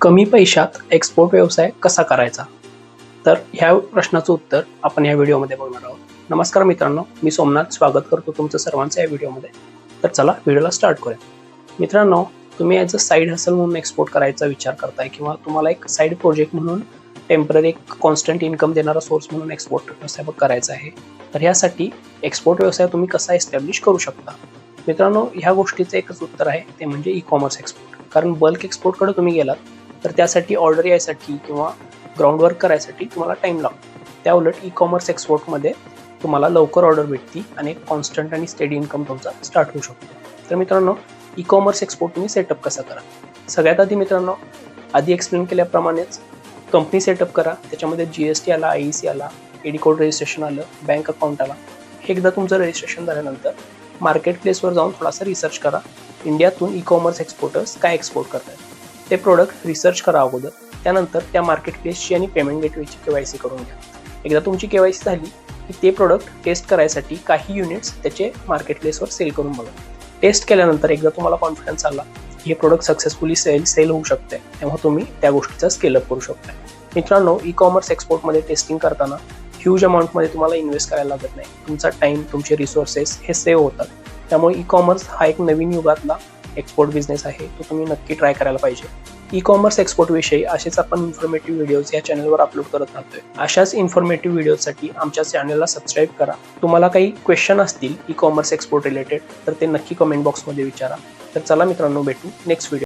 कमी पैशात एक्सपोर्ट व्यवसाय कसा करायचा? तर ह्या प्रश्नाचं उत्तर आपण या व्हिडिओमध्ये बघणार आहोत. नमस्कार मित्रांनो, मी सोमनाथ स्वागत करतो तुमचं सर्वांचं या व्हिडिओमध्ये. तर चला व्हिडिओला स्टार्ट करूया. मित्रांनो, तुम्ही ॲज अ साईड हसल म्हणून एक्सपोर्ट करायचा विचार करताय किंवा तुम्हाला एक साईड प्रोजेक्ट म्हणून टेम्पररी एक कॉन्स्टंट इन्कम देणारा सोर्स म्हणून एक्सपोर्ट व्यवसाय करायचा आहे. तर ह्यासाठी एक्सपोर्ट व्यवसाय तुम्ही कसा एस्टॅब्लिश करू शकता? मित्रांनो, ह्या गोष्टीचं एकच उत्तर आहे, ते म्हणजे ई कॉमर्स एक्सपोर्ट. कारण बल्क एक्सपोर्टकडे तुम्ही गेलात तर त्यासाठी ऑर्डर यायसाठी किंवा ग्राउंड वर्क करायसाठी तुम्हाला टाईम लागतो. त्या उलट ई कॉमर्स एक्सपोर्टमध्ये तुम्हाला लवकर ऑर्डर भेटती आणि एक कॉन्स्टंट आणि स्टेडी इन्कम तुमचा स्टार्ट होऊ शकतो. तर मित्रांनो, ई कॉमर्स एक्सपोर्ट तुम्ही सेटअप कसा करा? सगळ्यात आधी मित्रांनो, आधी एक्सप्लेन केल्याप्रमाणेच कंपनी सेटअप करा. त्याच्यामध्ये GST आला, IEC आला, एडी कोड रजिस्ट्रेशन आलं, बँक अकाउंट आला. हे एकदा तुमचं रजिस्ट्रेशन झाल्यानंतर मार्केट प्लेसवर जाऊन थोडासा रिसर्च करा. इंडियातून ई कॉमर्स एक्सपोर्टर्स काय एक्सपोर्ट करतात ते प्रोडक्ट रिसर्च करा अगोदर. त्यानंतर त्या मार्केट प्लेसची आणि पेमेंट गेटवेची KYC करून घ्या. एकदा तुमची KYC झाली की ते प्रोडक्ट टेस्ट करायसाठी काही युनिट्स त्याचे मार्केट प्लेसवर सेल करून बघा. टेस्ट केल्यानंतर एकदा तुम्हाला कॉन्फिडन्स आला की हे प्रोडक्ट सक्सेसफुली सेल होऊ शकते, तेव्हा तुम्ही त्या गोष्टीचा स्केलअप करू शकता. मित्रांनो, ई कॉमर्स एक्सपोर्टमध्ये टेस्टिंग करताना ह्यूज अमाऊंटमध्ये तुम्हाला इन्व्हेस्ट करायला लागत नाही. तुमचा टाईम, तुमचे रिसोर्सेस हे सेव्ह होतात. त्यामुळे ई कॉमर्स हा एक नवीन युगातला एक्सपोर्ट बिझनेस आहे, तो तुम्ही नक्की ट्राय करायला पाहिजे. ई कॉमर्स एक्सपोर्ट विषयी असेच आपण इन्फॉर्मेटिव्ह व्हिडिओज या चॅनलवर अपलोड करत राहतोय. अशाच इन्फॉर्मेटिव्ह व्हिडिओसाठी आमच्या चॅनलला सबस्क्राईब करा. तुम्हाला काही क्वेश्चन असतील ई कॉमर्स एक्सपोर्ट रिलेटेड तर ते नक्की कमेंट बॉक्समध्ये विचारा. तर चला मित्रांनो, भेटू नेक्स्ट व्हिडिओ.